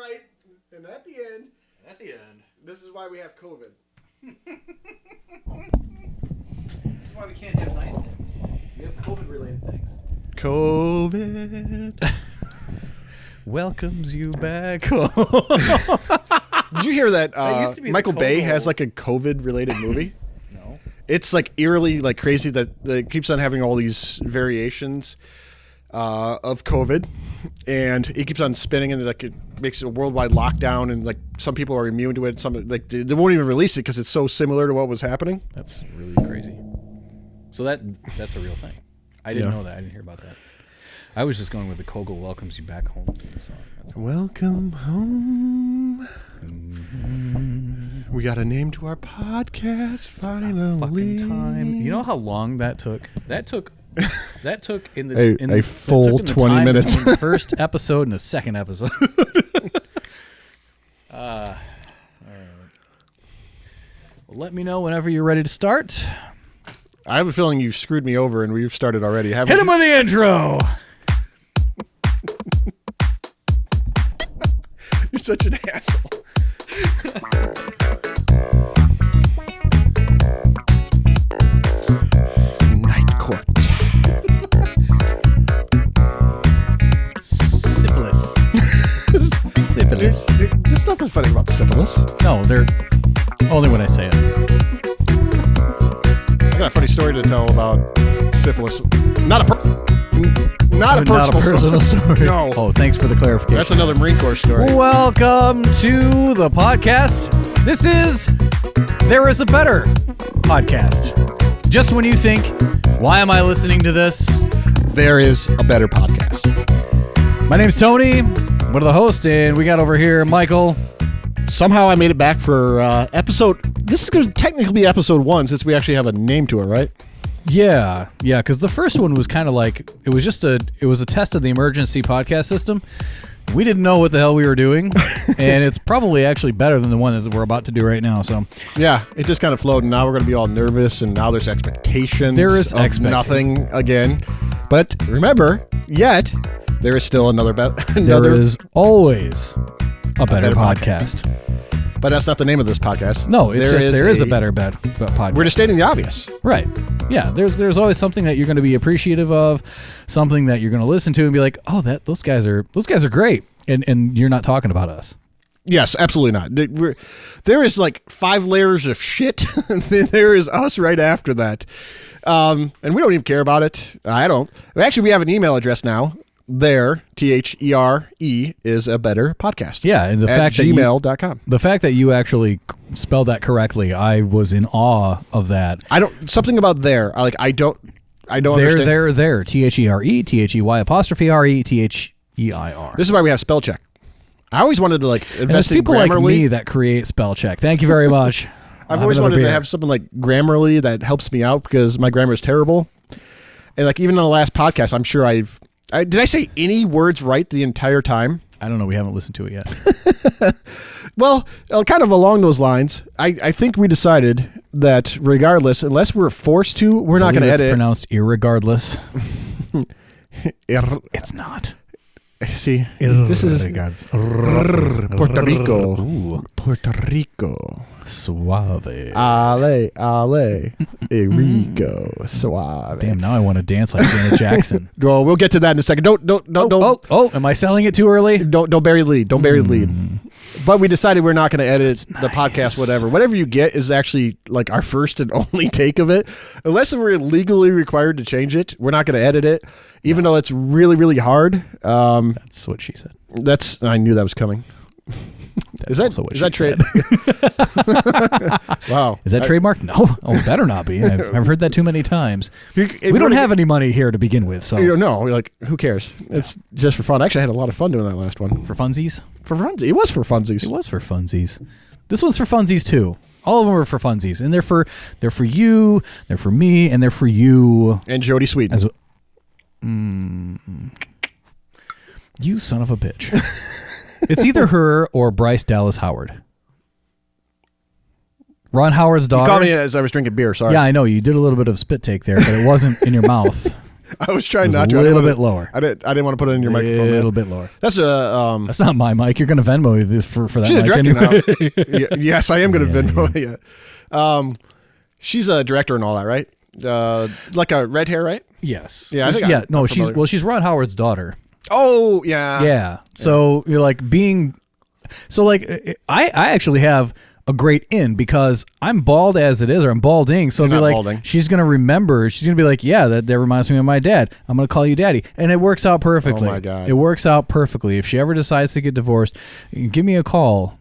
right. And at the end, this is why we have COVID. This is why we can't have nice things. We have COVID-related things. COVID welcomes you back home. Did you hear that used to be Michael the Bay Coco. has like a COVID-related movie? No. It's like eerily like crazy that it keeps on having all these variations of COVID, and it keeps on spinning, and like it makes a worldwide lockdown, and like some people are immune to it. Some like they won't even release it because it's so similar to what was happening. That's really crazy. So that's a real thing. I didn't know that. I didn't hear about that. I was just going with the Kogel welcomes you back home theme song. Welcome home. Mm-hmm. We got a name to our podcast finally. Fucking time. You know how long that took? That took in the a full 20 minutes. between the first episode and the second episode. All right. Well, let me know whenever you're ready to start. I have a feeling you screwed me over and we've started already. Hit him with the intro. You're such an asshole. Night Court. Syphilis. Syphilis. There's nothing funny about syphilis. No, they're only when I say it. I got a funny story to tell about syphilis. Not a personal story. No. Oh, thanks for the clarification. That's another Marine Corps story. Welcome to the podcast. This is There Is a Better podcast. Just when you think, why am I listening to this? There is a better podcast. My name's Tony. I'm one of the hosts, and we got over here Michael. Somehow I made it back for episode... This is going to technically be episode 1 since we actually have a name to it, right? Yeah, because the first one was kind of like, it was a test of the emergency podcast system. We didn't know what the hell we were doing, and it's probably actually better than the one that we're about to do right now. So yeah, it just kind of flowed, and now we're going to be all nervous, and now there's expectations. There is of nothing again. But remember, yet there is still another. There is always a better podcast. But that's not the name of this podcast. No, it's there is a better podcast. We're just stating the obvious. Right. Yeah, there's always something that you're going to be appreciative of, something that you're going to listen to and be like, "Oh, those guys are great." And you're not talking about us. Yes, absolutely not. There is like 5 layers of shit. And then there is us right after that. And we don't even care about it. I don't. Actually, we have an email address now. There, THERE is a better podcast. Yeah, and the fact gmail.com. The fact that you actually spelled that correctly, I was in awe of that. Something about there. I don't understand. There. THERE, THEY apostrophe RE, THEIR. This is why we have spell check. I always wanted to invest in people Grammarly. like me that create spell check. Thank you very much. I've always wanted to have something like Grammarly that helps me out because my grammar is terrible. And even in the last podcast, I'm sure did I say any words right the entire time? I don't know. We haven't listened to it yet. Well, kind of along those lines, I think we decided that regardless, unless we're forced to, we're not going to edit. It's pronounced irregardless. It's not. See, this is Puerto Rico. Ooh. Puerto Rico. Suave. Ale, Rico, suave. Damn, now I want to dance like Janet Jackson. Well, we'll get to that in a second. Don't. Oh, am I selling it too early? Don't bury the lead. Don't bury the lead. But we decided we're not going to edit the podcast, whatever. Whatever you get is actually like our first and only take of it. Unless we're legally required to change it, we're not going to edit it, even though it's really, really hard. That's what she said. I knew that was coming. Is that trade? Wow. Is that trademark? No. Oh, it better not be. I've heard that too many times. We don't have any money here to begin with, so no. Who cares? It's just for fun. Actually, I had a lot of fun doing that last one. For funsies? For funsies. It was for funsies. It was for funsies. This one's for funsies too. All of them are for funsies, and they're for you, they're for me, and they're for you. And Jodie Sweetin. You son of a bitch. It's either her or Bryce Dallas Howard. Ron Howard's daughter. You called me as I was drinking beer, sorry. Yeah, I know. You did a little bit of spit take there, but it wasn't in your mouth. I was trying It was not to. a I didn't little wanna- bit lower. I didn't want to put it in your A microphone. little man. bit lower. That's a That's not my mic. You're going to Venmo this for that she's a mic director anyway. now. Yes, I am going to Yeah, Venmo. Yeah. She's a director and all that, right? Like a red hair, right? Yes. Yeah, I think I'm familiar. she's Ron Howard's daughter. Oh, yeah. Yeah. So you're like being, so like I actually have a great in because I'm bald as it is, or I'm balding. So You're it'll be not like, balding. she's going to remember, she's going to be like, yeah, that reminds me of my dad. I'm going to call you daddy. And it works out perfectly. Oh my God. It works out perfectly. If she ever decides to get divorced, give me a call.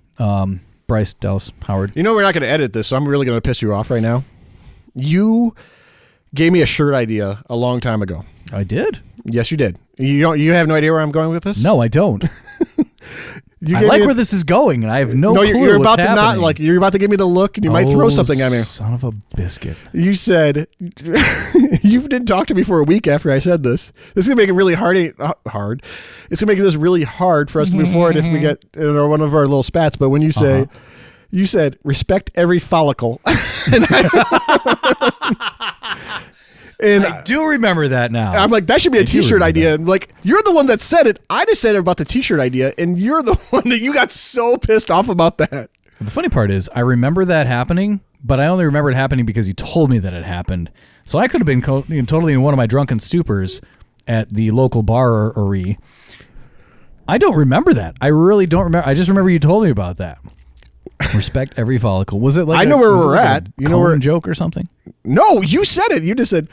Bryce Dallas Howard. You know we're not going to edit this, so I'm really going to piss you off right now. You gave me a shirt idea a long time ago. I did? Yes, you did. You have no idea where I'm going with this? No, I don't. You I gave like me where this is going, and I have no No, clue you're what's about to happening. you're about to give me the look, and you might throw something at me. Son of a biscuit. You said you didn't talk to me for a week after I said this. This is gonna make it really hard. It's gonna make this really hard for us to move forward if we get one of our little spats. But when you say, you said respect every follicle, and I do remember that now. I'm like, that should be a I do T-shirt remember idea. that. And like, you're the one that said it. I just said it about the T-shirt idea, and you're the one that you got so pissed off about that. The funny part is, I remember that happening, but I only remember it happening because you told me that it happened. So I could have been totally in one of my drunken stupors at the local bar or I don't remember that. I really don't remember. I just remember you told me about that. Respect every follicle. Was it like I know where we're like at. You know, where joke or something? No, you said it. You just said.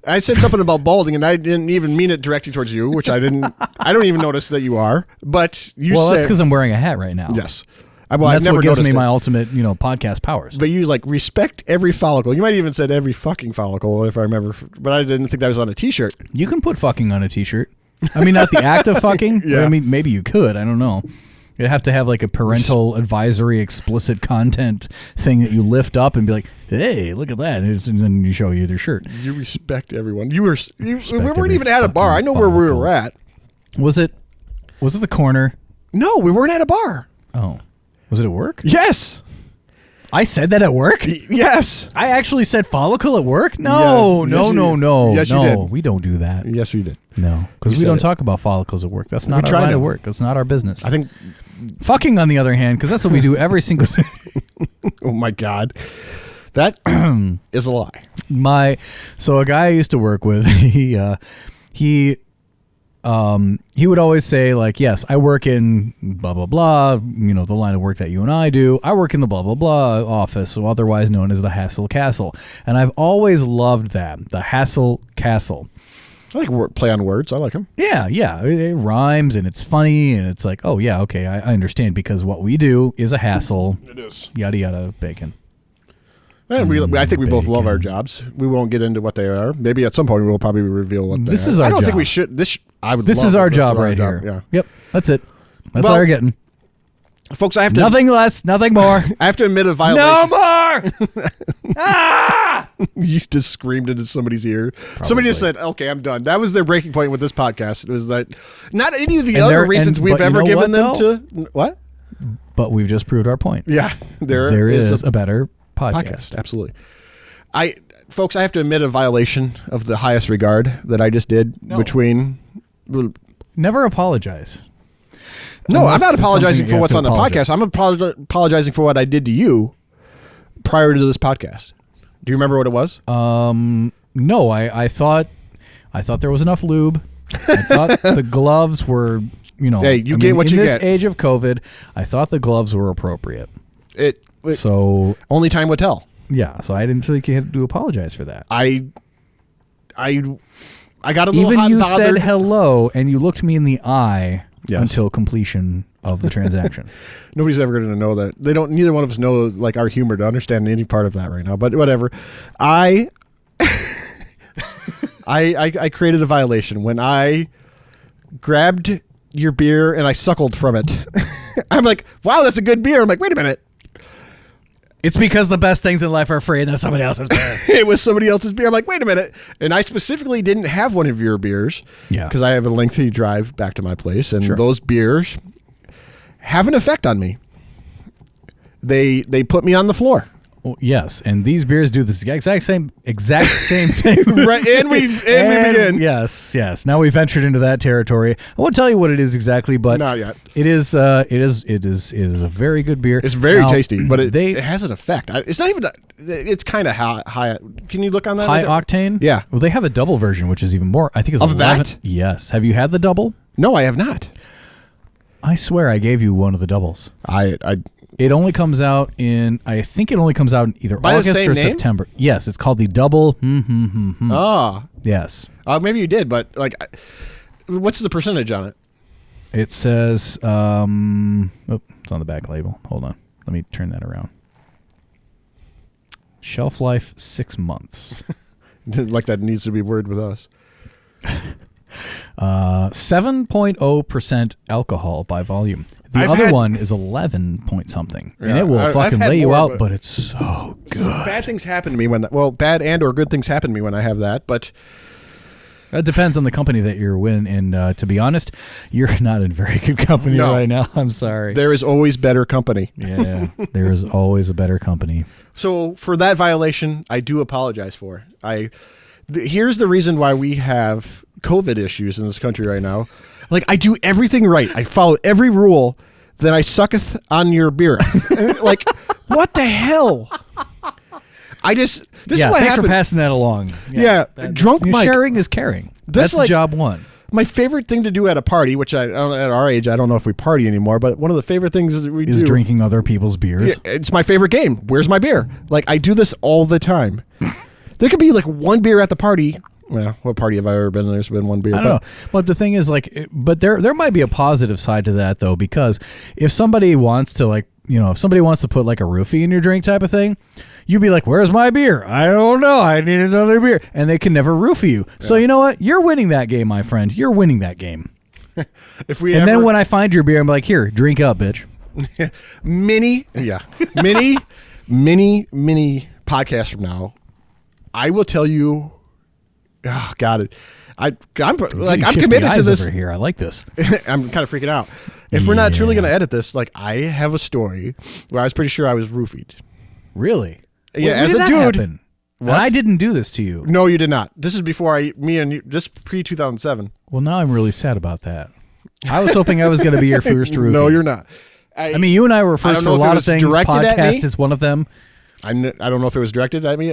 I said something about balding, and I didn't even mean it directly towards you, which I didn't. I don't even notice that you are. But you Well, said that's because I'm wearing a hat right now. yes. And I've that's never what gives me noticed my it. ultimate, podcast powers. But you like respect every follicle. You might even said every fucking follicle, if I remember. But I didn't think that was on a T-shirt. You can put fucking on a T-shirt. I mean, not the act of fucking. Yeah. I mean, maybe you could. I don't know. You'd have to have like a parental advisory, explicit content thing that you lift up and be like, "Hey, look at that!" And then you show you their shirt. You respect everyone. We weren't every even at a bar. I know where we were at. Was it the corner? No, we weren't at a bar. Oh, was it at work? Yes. I said that at work. Yes. I actually said follicle at work. No, Yeah. Yes, no. Yes, you no, did. we don't do that. Yes, we did. No, because You we said don't it. talk about follicles at work. That's not our try line to. of work. That's not our business. I think. Fucking, on the other hand, because that's what we do every single day. Oh my God, that is a lie. So a guy I used to work with, he would always say like, yes, I work in blah blah blah, the line of work that you and I do. I work in the blah blah blah office, so otherwise known as the Hassle Castle, and I've always loved that, the Hassle Castle. I like play on words. I like them. Yeah, it rhymes and it's funny and it's like, oh yeah, okay, I understand, because what we do is a hassle. It is. Yada yada bacon. And I think we both love our Bacon. jobs. We won't get into what they are. Maybe at some point we'll probably reveal what they This are. is our I don't think job. we should. This This is our job right here. Yeah. Yep, that's it. That's Well, all you're getting. Folks, I have to. Nothing less, nothing more. I have to admit a violation. No more. Ah! You just screamed into somebody's ear. Somebody just said, "Okay, I'm done." That was their breaking point with this podcast. It was that not any of the And other there- reasons and- we've but you ever know given what, them to what? But we've just proved our point. Yeah, There is a better podcast. Absolutely. Folks, I have to admit a violation of the highest regard that I just did between. Never apologize. No, Unless I'm not it's apologizing something for you what's have on to the apologize. podcast. I'm apologizing for what I did to you prior to this podcast. Do you remember what it was? No, I thought there was enough lube. I thought the gloves were, Hey, you get what in you this get. age of COVID, I thought the gloves were appropriate. It So only time would tell. yeah, so I didn't feel like you had to apologize for that. I got a little Even hot you and said bothered. hello and you looked me in the eye Yes. until completion of the transaction. Nobody's ever going to know that. They don't. Neither one of us know like our humor to understand any part of that right now. But whatever. I created a violation when I grabbed your beer and I suckled from it. I'm like, wow, that's a good beer. I'm like, wait a minute. It's because the best things in life are free and then somebody else's beer. It was somebody else's beer. I'm like, wait a minute. And I specifically didn't have one of your beers. Yeah. Because I have a lengthy drive back to my place. And Sure. those beers have an effect on me. They put me on the floor. Well, yes, and these beers do this exact same thing. Right, and we begin. Yes. Now we ventured into that territory. I won't tell you what it is exactly, but Not yet. It is a very good beer. It's very Now, tasty, but it has an effect. It's not even. It's kind of high. Can you look on that? high octane. Yeah. Well, they have a double version, which is even more. I think it's Of 11. that? Yes. Have you had the double? No, I have not. I swear I gave you one of the doubles. It only comes out in. I think it only comes out in either By the August same or name? September. Yes, it's called the double. Oh, Yes. maybe you did, but like, what's the percentage on it? It says. It's on the back label. Hold on. Let me turn that around. Shelf life 6 months. Like that needs to be worded with us. 7.0% alcohol by volume. The I've other had- one is 11 point something, and Yeah, it will I've fucking had lay you more, out. but- But it's so good. Bad things happen to me bad and or good things happen to me when I have that. But It depends on the company that you're in, and to be honest, you're not in very good company No. right now. I'm sorry. there is always better company. Yeah, there is always a better company. So for that violation, I do apologize for. Here's the reason why we have COVID issues in this country right now. Like, I do everything right. I follow every rule. Then I sucketh on your beer. Like, what the hell? This is what thanks happened. for passing that along. Yeah, drunk Mike. Sharing is caring. That's That's like- job one. My favorite thing to do at a party, which at our age, I don't know if we party anymore, but one of the favorite things that we Is do drinking other people's beers. Yeah, it's my favorite game. Where's my beer? Like, I do this all the time. There could be like one beer at the party. Well, what party have I ever been? There's been one beer. I don't know. But the thing is, but there might be a positive side to that, though, because if somebody wants to, if somebody wants to put like a roofie in your drink type of thing, you'd be like, where's my beer? I don't know. I need another beer. And they can never roofie you. So you know what? You're winning that game, my friend. You're winning that game. Then when I find your beer, I'm like, here, drink up, bitch. mini podcasts from now, I will tell you. Oh God, I'm committed to this. Over here. I like this. I'm kind of freaking out. If we're not truly going to edit this, like, I have a story where I was pretty sure I was roofied. Really? Yeah, When as did a that dude. happen? What? And I didn't do this to you. No, you did not. This is before me and you, just pre 2007. Well, now I'm really sad about that. I was hoping I was going to be your first roofie. No, you're not. I mean, you and I were don't first for know a if it lot of was things. directed at Podcast me. is one of them. I don't know if it was directed at me.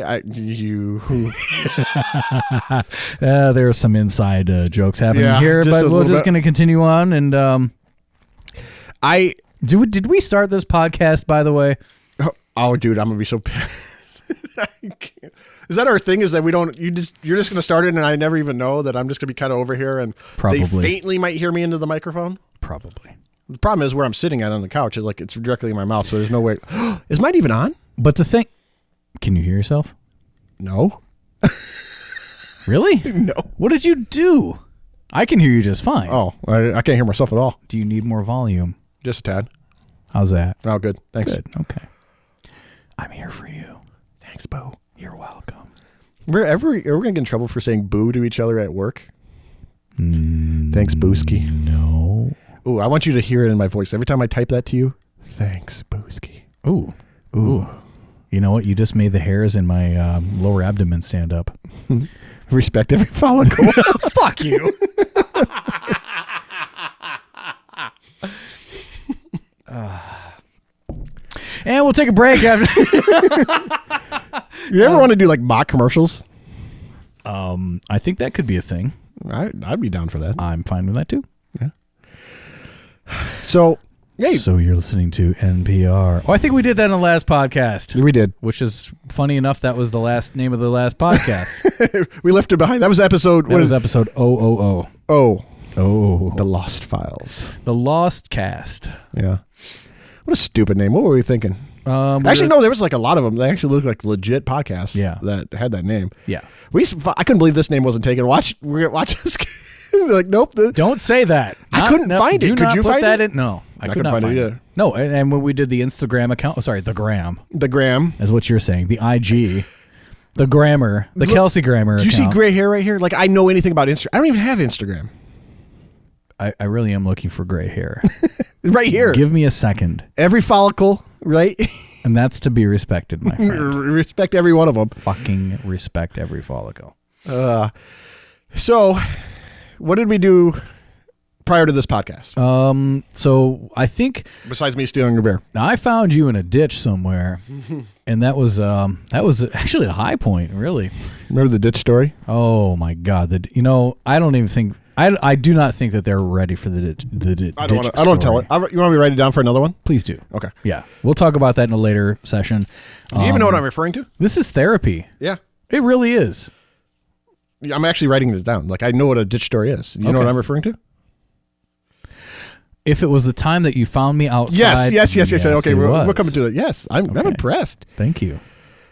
There are some inside jokes happening Yeah, here, just but a we're little just bit. going to continue on. And did we start this podcast, by the way? Oh, dude, I'm gonna be so pissed. Is that our thing? Is that you're just gonna start it, and I never even know that I'm just gonna be kind of over here, and Probably. they faintly might hear me into the microphone. Probably. The problem is where I'm sitting at on the couch is like it's directly in my mouth, so there's no way. Is mine even on? But the thing, can you hear yourself? No. Really? No. What did you do? I can hear you just fine. Oh, I can't hear myself at all. Do you need more volume? Just a tad. How's that? Oh, good. Thanks. Good. Okay. I'm here for you. Thanks, Bo. You're welcome. Are we gonna get in trouble for saying boo to each other at work? Thanks, Booski. No. Ooh, I want you to hear it in my voice every time I type that to you. Thanks, Booski. Ooh. Ooh. You know what? You just made the hairs in my lower abdomen stand up. Respect every follicle. Fuck you. And we'll take a break after. You ever want to do like mock commercials? I think that could be a thing. I'd be down for that. I'm fine with that too. So, hey, So you're listening to NPR. Oh, I think we did that in the last podcast. we did. Which is funny enough. That was the last name of the last podcast. We left it behind. That was episode. That was episode 000. Oh, Oh, the Lost Files. the Lost Cast. Yeah. What a stupid name. What were we thinking? We Actually, were- no. There was like a lot of them. They actually looked like legit podcasts. Yeah. That had that name. Yeah. I couldn't believe this name wasn't taken. We're gonna watch this. Like, nope. Don't say that. I couldn't find it. Do Could not you put find that it? in. No, I could couldn't not find it find it. either. No, and when we did the Instagram account, the gram The Graham. is what you're saying. The IG, the grammar, the Look, Kelsey grammar. Do you see account. gray hair right here? Like, I know anything about Instagram. I don't even have Instagram. I really am looking for gray hair. Right here. Give me a second. Every follicle, right? And that's to be respected, my friend. Respect every one of them. Fucking respect every follicle. So, what did we do prior to this podcast? So I think Besides me stealing your beer. now I found you in a ditch somewhere, and that was actually the high point, really. Remember the ditch story? Oh my God! I don't even think I do not think that they're ready for the ditch. I don't want to tell it. You want me to write it down for another one? Please do. Okay. Yeah, we'll talk about that in a later session. Do you even know what I'm referring to? This is therapy. Yeah. It really is. I'm actually writing it down. Like, I know what a ditch story is. You know what I'm referring to? If it was the time that you found me outside. Yes. Okay, it we're was. coming to it. Yes, I'm impressed. Thank you.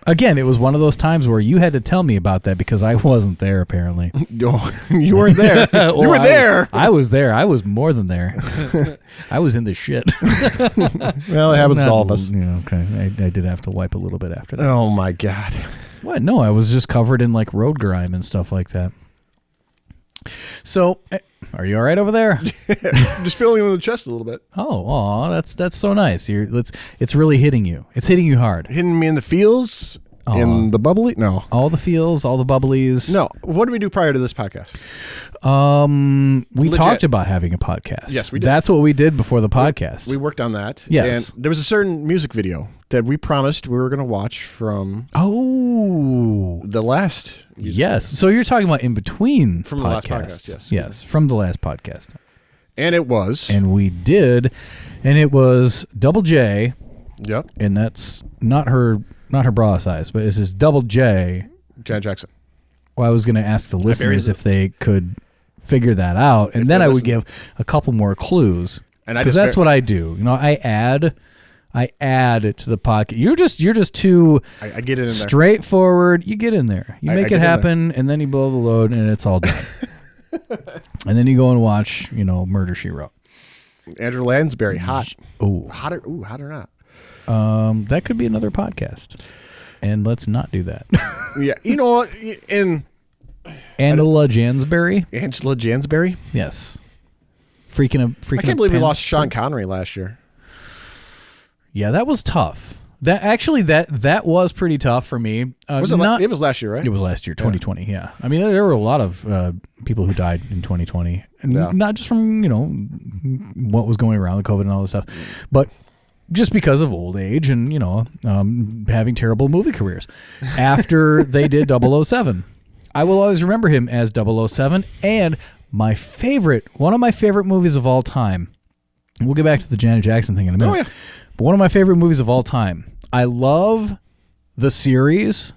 Again, it was one of those times where you had to tell me about that because I wasn't there, apparently. No, you weren't there. You were there. I was there. I was more than there. I was in the shit. Well, it happens to all of us. Yeah, okay. I did have to wipe a little bit after that. Oh, my God. What? No, I was just covered in like road grime and stuff like that. So, are you all right over there? Just feeling in the chest a little bit. Oh, that's so nice. It's really hitting you. It's hitting you hard. Hitting me in the feels, in the bubbly? No. All the feels, all the bubblies. No. What did we do prior to this podcast? We talked about having a podcast. Yes, we did. That's what we did before the podcast. We worked on that. Yes. And there was a certain music video that we promised we were going to watch from the last. Yes. So you're talking about in between From podcasts. the last podcast, yes. Yes, from the last podcast. And it was. And we did, and it was Double J, Yep. and that's not her bra size, but this is Double J. Janet Jackson. Well, I was going to ask the listeners it. if they could figure that out, and If then they I would listen. give a couple more clues. And Because that's what I do. I add to the podcast. You're just too I get it in there. straightforward. You get in there. You I make get it in there. happen, and then you blow the load, and it's all done. And then you go and watch, Murder, She Wrote. Andrew Lansbury, hot. Oh, Hot or not? that could be another podcast. And let's not do that. Yeah. You know what? Angela Jansbury. Angela Jansbury? Yes. Freaking I can't believe we lost Sean Connery last year. Yeah, that was tough. That was pretty tough for me. Was it? It was last year, right? It was last year, 2020. Yeah, I mean there were a lot of people who died in 2020, and not just from what was going around, the COVID and all this stuff, but just because of old age and having terrible movie careers. After they did 007, I will always remember him as 007, and one of my favorite movies of all time. We'll get back to the Janet Jackson thing in a minute. Oh, yeah. But one of my favorite movies of all time. I love the series,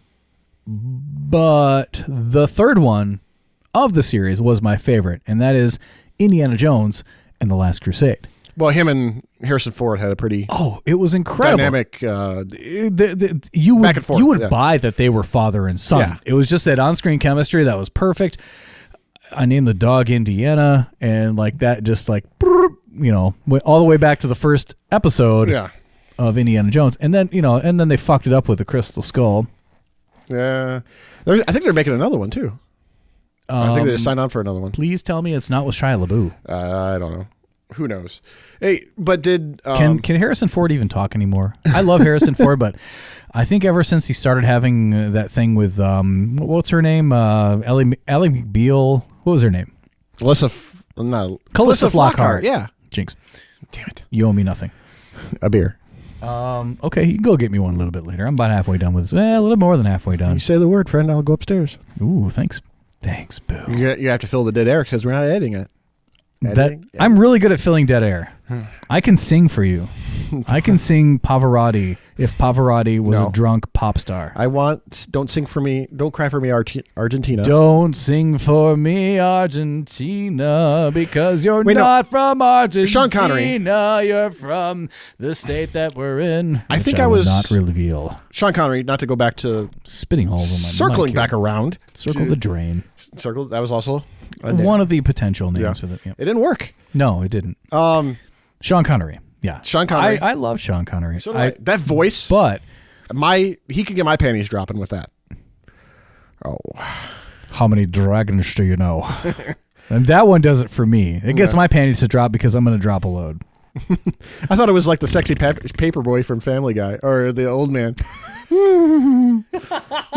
but the third one of the series was my favorite, and that is Indiana Jones and the Last Crusade. Well, him and Harrison Ford had a pretty it was incredible. dynamic You would, back and forth. You would buy that they were father and son. Yeah. It was just that on-screen chemistry that was perfect. I named the dog Indiana, and like that just like, went all the way back to the first episode of Indiana Jones. And then, and then they fucked it up with the Crystal Skull. Yeah. I think they're making another one, too. I think they just signed on for another one. Please tell me it's not with Shia LaBeouf. I don't know. Who knows? Hey, but did... Can Harrison Ford even talk anymore? I love Harrison Ford, but I think ever since he started having that thing with, what's her name? Ellie McBeal. What was her name? Calista Flockhart. Yeah. Jinx. Damn it. You owe me nothing. A beer. Okay, you can go get me one a little bit later. I'm about halfway done with this. Well, a little more than halfway done. You say the word, friend. I'll go upstairs. Ooh, thanks. Thanks, boo. You have to fill the dead air because we're not editing it. I'm really good at filling dead air. I can sing for you. I can sing Pavarotti if Pavarotti was a drunk pop star. Don't sing for me. Don't cry for me, Argentina. Don't sing for me, Argentina, because you're not from Argentina. Sean Connery. You're from the state that we're in. I think I was will not reveal. Sean Connery, not to go back to spitting holes in my circling mic back here. around. Circle the drain. Circle. That was also one of the potential names for the. It didn't work. No, it didn't. Sean Connery. Yeah, Sean Connery. I love Sean Connery. So that voice, but he could get my panties dropping with that. Oh, how many dragons do you know? And that one does it for me. It gets my panties to drop because I'm going to drop a load. I thought it was like the sexy paper boy from Family Guy, or the old man.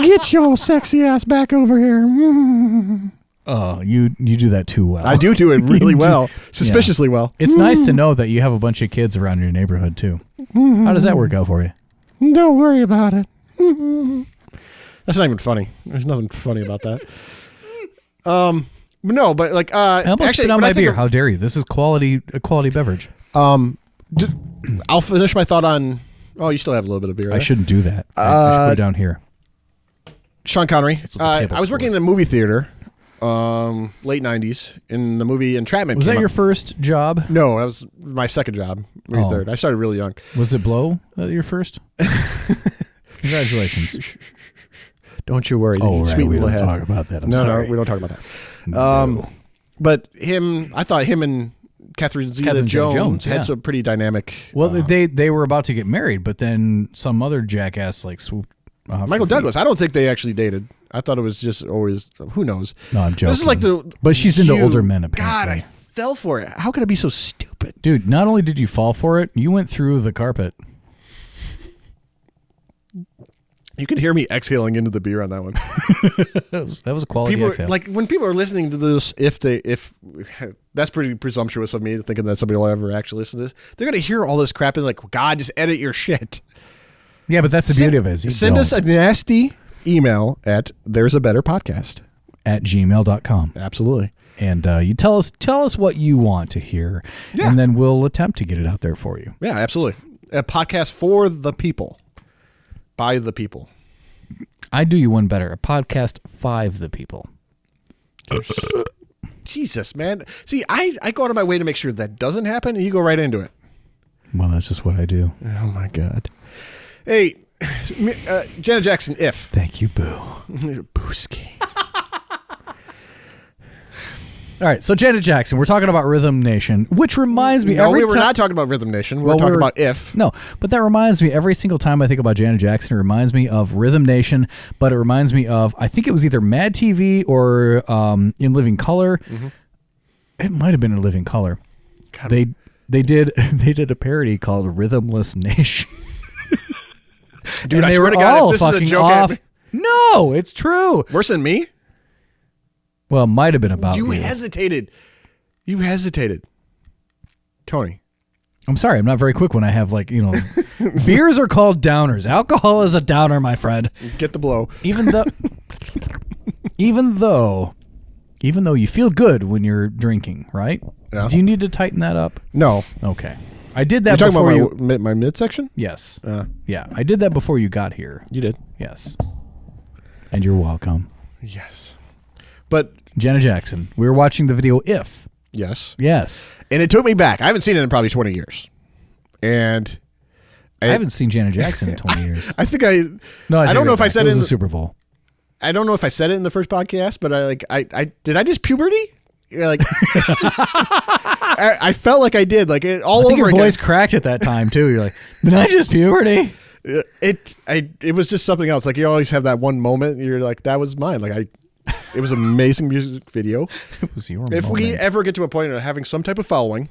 Get your sexy ass back over here. Oh, you do that too well. I do it really well, suspiciously well. It's nice to know that you have a bunch of kids around your neighborhood too. How does that work out for you? Don't worry about it. That's not even funny. There's nothing funny about that. No, but like, I almost actually, spit out when I my think beer. of- How dare you? This is a quality beverage. I'll finish my thought on. Oh, you still have a little bit of beer. I There. shouldn't do that. I should put it down here. Sean Connery. That's what the table's I was working for. in a movie theater, late '90s, in the movie Entrapment. Was came that your out. first job? No, that was my second job. Maybe Oh. third. I started really young. Was it Blow your first? Congratulations. Don't you worry. Oh, right. Sweet We little don't head. talk about that. I'm No, sorry. we don't talk about that. No. But I thought him and Catherine Zeta-Jones had yeah. some pretty dynamic. Well, they were about to get married, but then some other jackass like swooped. Michael Douglas. I don't think they actually dated. I thought it was just always. Who knows? No, I'm joking. This is like But she's into you- older men, God, apparently. I fell for it. How could I be so stupid? Dude, not only did you fall for it, you went through the carpet. You could hear me exhaling into the beer on that one. That was a quality People exhale. like when people are listening to this. If that's pretty presumptuous of me thinking that somebody will ever actually listen to this. They're gonna hear all this crap and like, God, just edit your shit. Yeah, but that's the beauty of it. Is you Send us don't. a nasty email at there's a better podcast At gmail.com. Absolutely. And you tell us what you want to hear, Yeah. and then we'll attempt to get it out there for you. Yeah, absolutely. A podcast for the people, by the people. I do you one better. A podcast 5 the people. Jesus, man. See, I go out of my way to make sure that doesn't happen, and you go right into it. Well, that's just what I do. Oh my God. Hey, Janet Jackson, if. Thank you, Boo. Booski. All right, so Janet Jackson, we're talking about Rhythm Nation, which reminds me No, every we were time. not talking about Rhythm Nation. We Well, were talking we're- about if. No, but that reminds me every single time I think about Janet Jackson, it reminds me of Rhythm Nation, but it reminds me of, I think it was either Mad TV or In Living Color. Mm-hmm. It might have been In Living Color. God. They did a parody called Rhythmless Nation. Dude, And I they swear were to God, all if this is a fucking joke, off. No, it's true. worse than me? Well, it might have been about You you. hesitated. You hesitated. Tony. I'm sorry, I'm not very quick when I have beers are called downers. Alcohol is a downer, my friend. Get the blow. Even though you feel good when you're drinking, right? Yeah. Do you need to tighten that up? No. Okay. I did You're that talking before about you. my midsection? Yes. Yeah, I did that before you got here. You did. Yes. And you're welcome. Yes. But, Janet Jackson. We were watching the video If. yes. Yes. And it took me back. I haven't seen it in probably 20 years. And I haven't seen Janet Jackson in 20 years. I think No, I don't know if I said it it was in the the- Super Bowl. I don't know if I said it in the first podcast, but I did I just puberty? Like I felt like I did, like it all I think over your again. voice cracked at that time too. You're like, did I just puberty? It was just something else. Like you always have that one moment. You're like, that was mine. Like it was an amazing music video. It was your If we moment. ever get to a point of having some type of following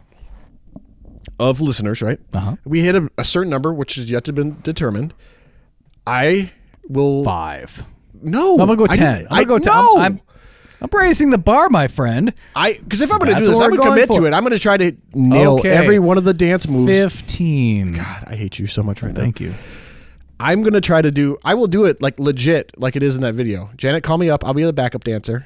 of listeners, right? Uh-huh. We hit a certain number, which is yet to be determined. I will 5. no. I'm gonna go 10. I'm gonna go 10. I'm raising the bar, my friend. Because if I'm going to That's do this, what I'm we're going to going commit to for. it. I'm going to try to nail Okay. every one of the dance moves. 15. God, I hate you so much right now. Thank you. I'm going to try to do, I will do it like legit, like it is in that video. Janet, call me up. I'll be the backup dancer.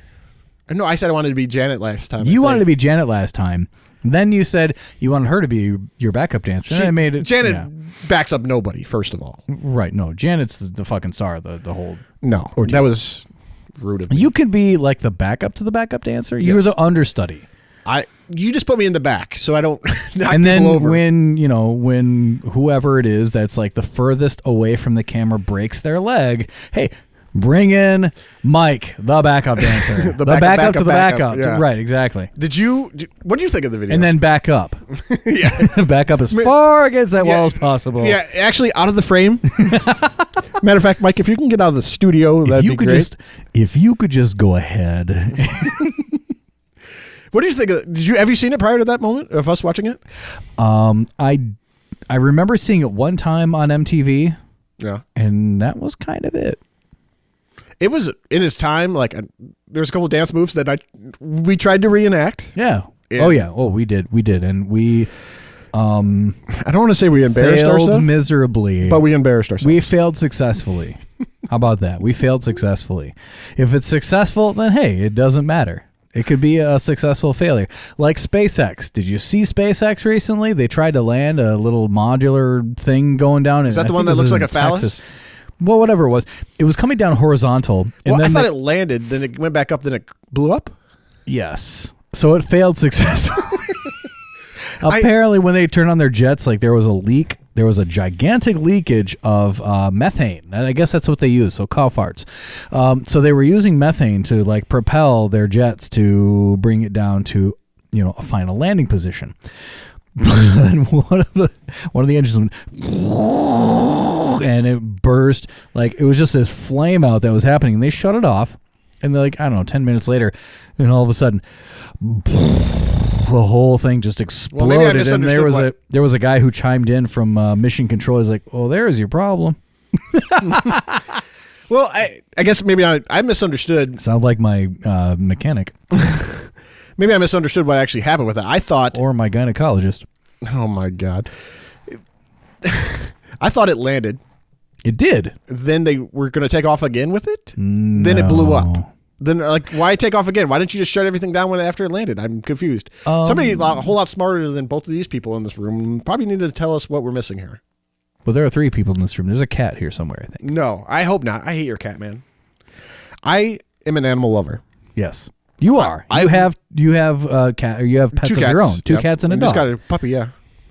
No, I said I wanted to be Janet last time. You wanted to be Janet last time. Then you said you wanted her to be your backup dancer. And I made it. Janet yeah. backs up nobody, first of all. Right. No, Janet's the fucking star of the whole. No, Or that was rude of me. You could be like the backup to the backup dancer. You were Yes. the understudy. You just put me in the back so I don't knock And then people over. when whoever it is that's like the furthest away from the camera breaks their leg, hey, bring in Mike, the backup dancer. The backup to the backup, backup. yeah. Right, exactly. What did you think of the video? And then back up. yeah. Back up as far against that wall as possible. Yeah, actually out of the frame. Matter of fact, Mike, if you can get out of the studio, that'd be great. If you could just go ahead. What do you think? Have you seen it prior to that moment of us watching it? I remember seeing it one time on MTV. Yeah, and that was kind of it. It was in his time. Like there was a couple of dance moves that we tried to reenact. Yeah. And oh yeah. Oh, we did, and we. I don't want to say we embarrassed failed ourselves miserably, but we embarrassed ourselves. We failed successfully. How about that? We failed successfully. If it's successful, then hey, it doesn't matter. It could be a successful failure. Like SpaceX. Did you see SpaceX recently? They tried to land a little modular thing going down. Is that the one that looks like a phallus? Well, whatever it was. It was coming down horizontal. And I thought it landed, then it went back up, then it blew up? Yes. So it failed successfully. Apparently, when they turned on their jets, like there was a leak. There was a gigantic leakage of methane. And I guess that's what they use, so cow farts. So they were using methane to like propel their jets to bring it down to, a final landing position. And one of the engines went, and it burst. Like it was just this flame out that was happening. And they shut it off. And they're like, I don't know, 10 minutes later, and all of a sudden, the whole thing just exploded. And there was a guy who chimed in from Mission Control. He's like, "Oh, there's your problem." Well, I guess maybe I misunderstood. Sound like my mechanic. Maybe I misunderstood what actually happened with it. I thought, or my gynecologist. Oh my God! I thought it landed. It did. Then they were going to take off again with it. No. Then it blew up. Then, why take off again? Why didn't you just shut everything down after it landed? I'm confused. Somebody a whole lot smarter than both of these people in this room probably needed to tell us what we're missing here. Well, there are 3 people in this room. There's a cat here somewhere, I think. No, I hope not. I hate your cat, man. I am an animal lover. Yes, you are. You have cat. Or you have pets 2 of cats. your own. 2 Yep. cats and a dog. Just got a puppy. Yeah,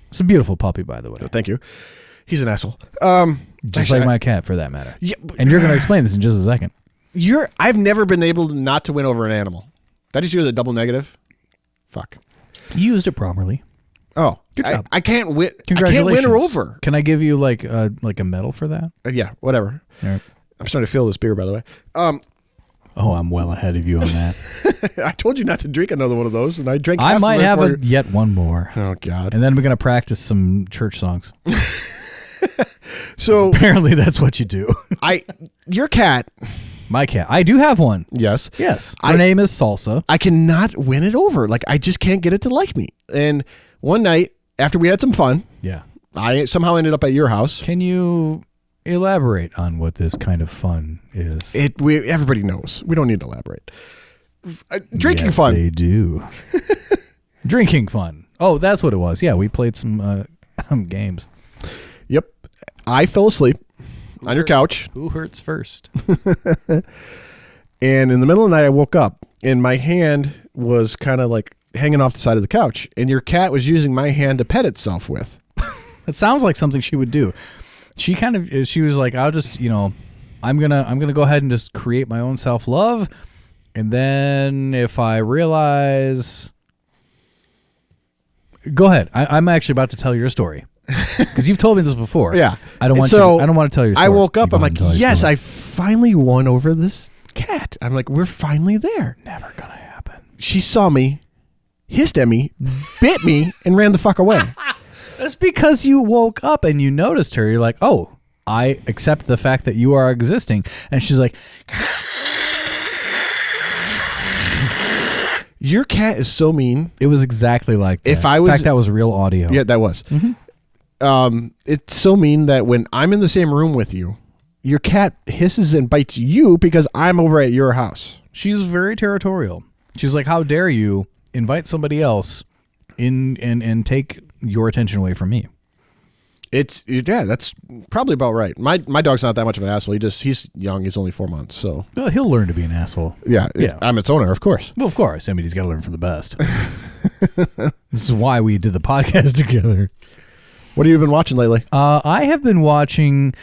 it's a beautiful puppy, by the way. Oh, thank you. He's an asshole. Just actually, like my cat, for that matter. Yeah, and you're going to explain this in just a second. I've never been able not to win over an animal. That just use a double negative. Fuck. You used it properly. Oh, good job. I can't win. Congratulations. I can't win her over. Can I give you like a medal for that? Yeah, whatever. All right. I'm starting to feel this beer, by the way. Oh, I'm well ahead of you on that. I told you not to drink another one of those, and I drank. I half might of it have yet one more. Oh God! And then we're gonna practice some church songs. So apparently, that's what you do. Your cat. My cat. I do have one. Yes. Her name is Salsa. I cannot win it over. Like I just can't get it to like me. And one night after we had some fun, yeah, I somehow ended up at your house. Can you elaborate on what this kind of fun is? Everybody knows. We don't need to elaborate. Drinking fun. They do. Drinking fun. Oh, that's what it was. Yeah, we played some games. Yep. I fell asleep on your couch. Who hurts first? And in the middle of the night, I woke up, and my hand was kind of like hanging off the side of the couch, and your cat was using my hand to pet itself with. That sounds like something she would do. She was like, I'll just, I'm gonna go ahead and just create my own self-love, and then if I realize, go ahead. I'm actually about to tell your story. Because you've told me this before. Yeah. I don't want to tell your story. I woke up. I'm like, yes, I finally won over this cat. I'm like, we're finally there. Never gonna happen. She saw me, hissed at me, bit me, and ran the fuck away. That's because you woke up and you noticed her. You're like, oh, I accept the fact that you are existing. And she's like, your cat is so mean. It was exactly like that. In fact, that was real audio. Yeah, that was. Mm-hmm. It's so mean that when I'm in the same room with you, your cat hisses and bites you because I'm over at your house. She's very territorial. She's like, how dare you invite somebody else in and take your attention away from me? That's probably about right. My dog's not that much of an asshole. He's young. He's only 4 months, so well, he'll learn to be an asshole. Yeah. I'm its owner, of course. Well, of course. I mean, he's got to learn from the best. This is why we did the podcast together. What have you been watching lately? I have been watching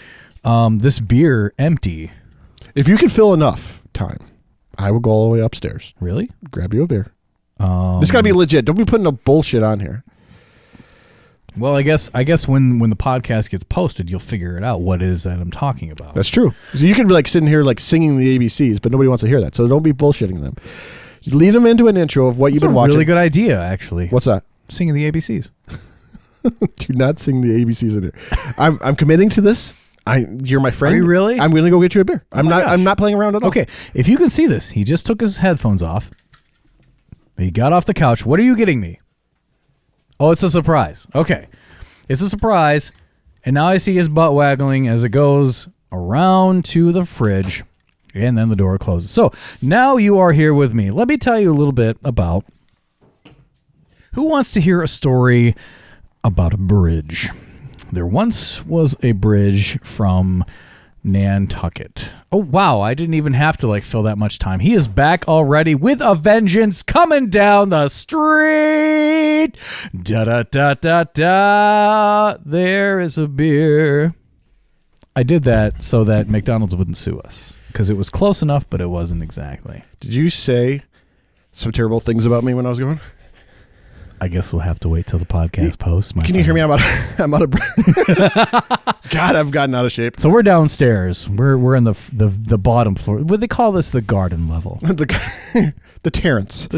this beer empty. If you can fill enough time, I will go all the way upstairs. Really? Grab you a beer. This got to be legit. Don't be putting no bullshit on here. Well, I guess when the podcast gets posted, you'll figure it out what it is that I'm talking about. That's true. So you could be like sitting here like singing the ABCs, but nobody wants to hear that. So don't be bullshitting them. Lead them into an intro of what you've That's been a watching. really good idea, actually. What's that? Singing the ABCs. Do not sing the ABCs in here. I'm committing to this. You're my friend. Are you really? I'm going to go get you a beer. I'm my gosh. not playing around at all. Okay, if you can see this, he just took his headphones off. He got off the couch. What are you getting me? Oh, it's a surprise. Okay. It's a surprise. And now I see his butt waggling as it goes around to the fridge. And then the door closes. So now you are here with me. Let me tell you a little bit about who wants to hear a story about a bridge. There once was a bridge from Nantucket. Oh, wow. I didn't even have to fill that much time. He is back already with a vengeance coming down the street. Da da da da da. There is a beer. I did that so that McDonald's wouldn't sue us because it was close enough, but it wasn't exactly. Did you say some terrible things about me when I was going? I guess we'll have to wait till the podcast posts. Can you hear me? I'm out of breath. God, I've gotten out of shape. So we're downstairs. We're in the bottom floor. What they call this, the garden level. The Terrence.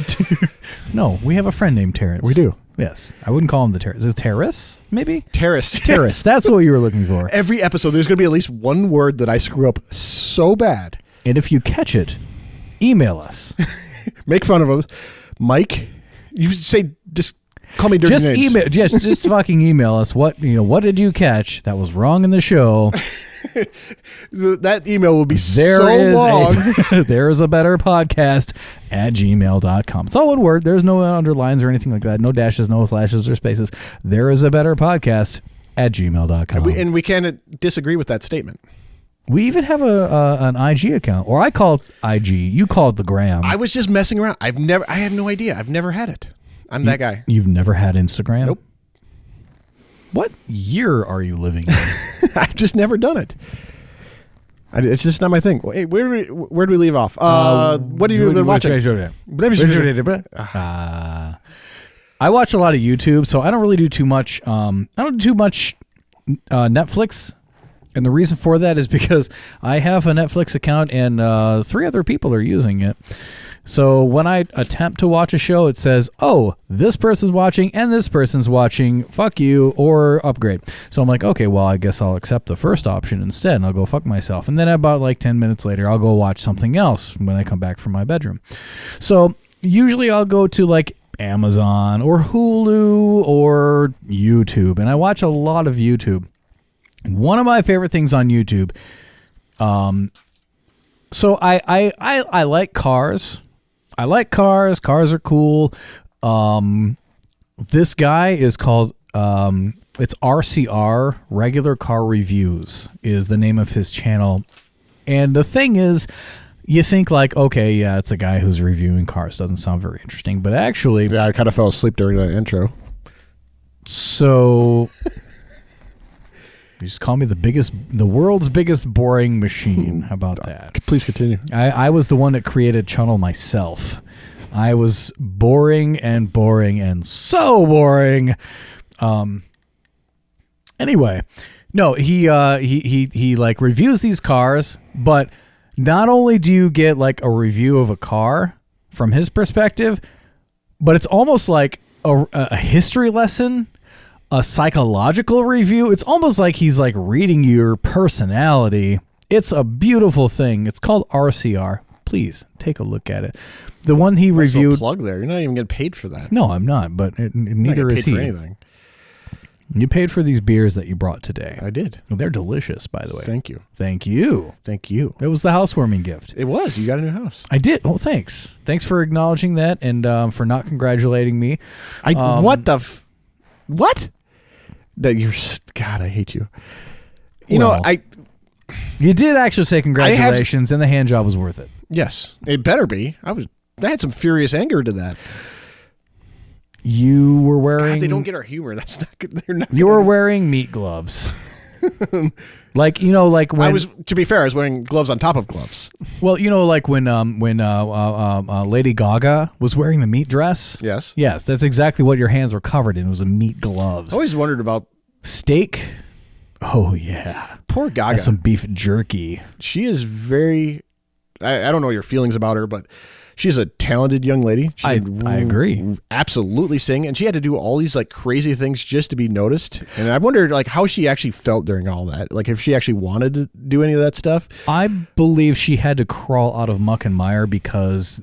No, we have a friend named Terrence. We do. Yes. I wouldn't call him the Terrace. Is it Terrace, maybe? Terrace. Terrace. That's what you were looking for. Every episode, there's going to be at least one word that I screw up so bad. And if you catch it, email us. Make fun of us. Mike, you say, just call me dirty Just names. email. Just fucking email us. What did you catch that was wrong in the show? That email will be There so is long. there is a better podcast at gmail.com. It's all one word. There's no underlines or anything like that. No dashes, no slashes or spaces. There is a better podcast at gmail.com. And we can't disagree with that statement. We even have an IG account, or I call it IG. You call it the gram. I was just messing around. I have no idea. I've never had it. I'm that guy. You've never had Instagram? Nope. What year are you living in? I've just never done it. It's just not my thing. Hey, where do we leave off? What have you been watching? I watch a lot of YouTube, so I don't really do too much. I don't do too much Netflix. And the reason for that is because I have a Netflix account and 3 other people are using it. So when I attempt to watch a show, it says, oh, this person's watching and this person's watching. Fuck you, or upgrade. So I'm like, okay, well, I guess I'll accept the first option instead and I'll go fuck myself. And then about 10 minutes later, I'll go watch something else when I come back from my bedroom. So usually I'll go to Amazon or Hulu or YouTube. And I watch a lot of YouTube. One of my favorite things on YouTube, so I like cars. I like cars. Cars are cool. This guy is called, it's RCR, Regular Car Reviews is the name of his channel. And the thing is, you think okay, yeah, it's a guy who's reviewing cars. Doesn't sound very interesting, but actually... Yeah, I kind of fell asleep during that intro. So... You just call me the world's biggest boring machine. How about that? Please continue. I was the one that created channel myself. I was boring and so boring. Anyway, no, he reviews these cars, but not only do you get a review of a car from his perspective, but it's almost like a history lesson. A psychological review. It's almost like he's reading your personality. It's a beautiful thing. It's called RCR. Please take a look at it. The one he reviewed. Plug there. You're not even getting paid for that. No, I'm not. But neither is he. For anything. You paid for these beers that you brought today. I did. They're delicious, by the way. Thank you. Thank you. Thank you. It was the housewarming gift. It was. You got a new house. I did. Oh, thanks. Thanks for acknowledging that and for not congratulating me. What the? What? That you're... God, I hate you. You did actually say congratulations, and the hand job was worth it. Yes, it better be. I had some furious anger to that. You were wearing... God, they don't get our humor. That's not good. They're not. You were wearing meat gloves. when... To be fair, I was wearing gloves on top of gloves. Well, when Lady Gaga was wearing the meat dress? Yes. Yes, that's exactly what your hands were covered in. It was a meat gloves. I always wondered about... Steak? Oh, yeah. Poor Gaga. That's some beef jerky. She is very... I don't know your feelings about her, but She's a talented young lady. She I can agree. Absolutely sing, and she had to do all these like crazy things just to be noticed. And I wondered like how she actually felt during all that. Like if she actually wanted to do any of that stuff. I believe she had to crawl out of muck and mire because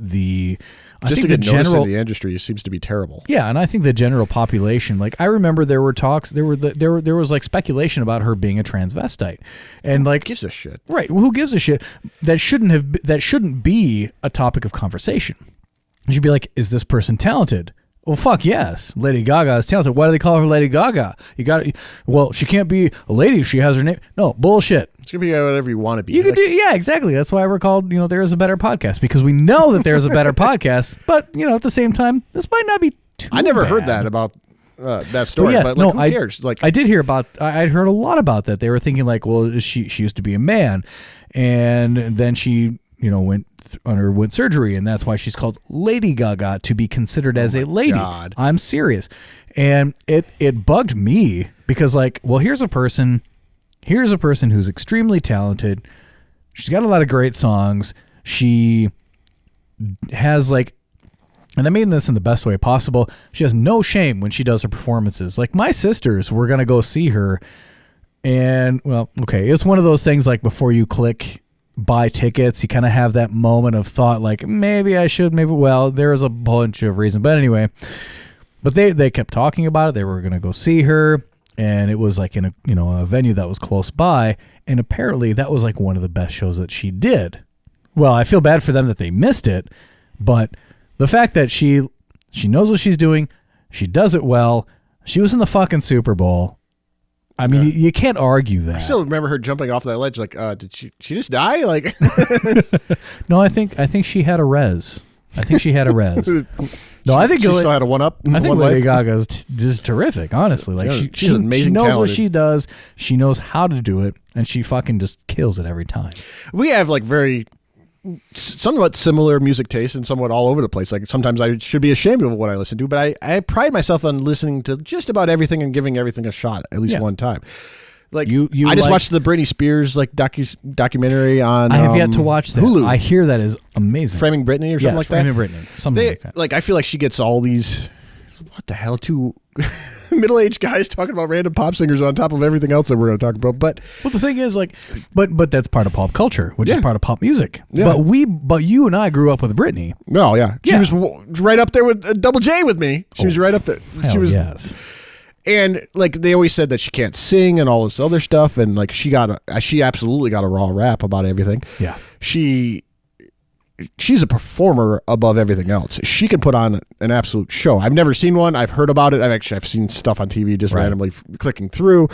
I Just think to the get noticed general in the industry seems to be terrible. Yeah, and I think the general population, like I remember there were talks, there was like speculation about her being a transvestite, and like Who gives a shit? right, well, who gives a shit? That shouldn't be a topic of conversation. You should be like, is this person talented? Well, fuck yes, Lady Gaga is talented. Why do they call her Lady Gaga? Well, she can't be a lady if she has her name. No, bullshit. It's gonna be whatever you want to be. You could do, yeah, exactly. That's why we're called, There Is a Better Podcast, because we know that there's a better podcast, but, at the same time, this might not be too I never bad. heard that about that story, Yes, but like, who cares? Like, I did hear I'd heard a lot about that. They were thinking like, well, she used to be a man, and then she, underwent surgery, and that's why she's called Lady Gaga, to be considered as a lady. God. I'm serious. And it bugged me because like, well, here's a person who's extremely talented. She's got a lot of great songs. She has like, and I mean this in the best way possible, she has no shame when she does her performances. Like my sisters were going to go see her, and well, okay, it's one of those things like before you click buy tickets, you kind of have that moment of thought like maybe I should, there's a bunch of reasons. But anyway, but they kept talking about it. They were going to go see her, and it was like in a venue that was close by, and apparently that was like one of the best shows that she did. Well, I feel bad for them that they missed it, but the fact that she knows what she's doing, she does it well. She was in the fucking Super Bowl. I mean, you can't argue that. I still remember her jumping off that ledge. Like, did she just die? Like, no, I think she had a res. No, I think she still had a one up. I think Lady Gaga is just terrific. Honestly, like she's amazing. She knows talented. what she does. She knows how to do it, and she fucking just kills it every time. We have like very somewhat similar music tastes and somewhat all over the place. Like sometimes I should be ashamed of what I listen to, but I pride myself on listening to just about everything and giving everything a shot at least one time. Like I just watched the Britney Spears like documentary on. I have yet to watch that. Hulu. I hear that is amazing. Framing Britney or something like that. Framing Britney, something like that. Like I feel like she gets all these. What the hell? Two middle-aged guys talking about random pop singers on top of everything else that we're going to talk about. But well, the thing is, like, but that's part of pop culture, which is part of pop music. Yeah. But you and I grew up with Britney. No, yeah, she was right up there with Double J with me. She was right up there. She was. Yes. And like they always said that she can't sing and all this other stuff, and like she absolutely got a raw rap about everything. Yeah. She's a performer above everything else. She can put on an absolute show. I've never seen one. I've heard about it. I've seen stuff on TV just randomly clicking through.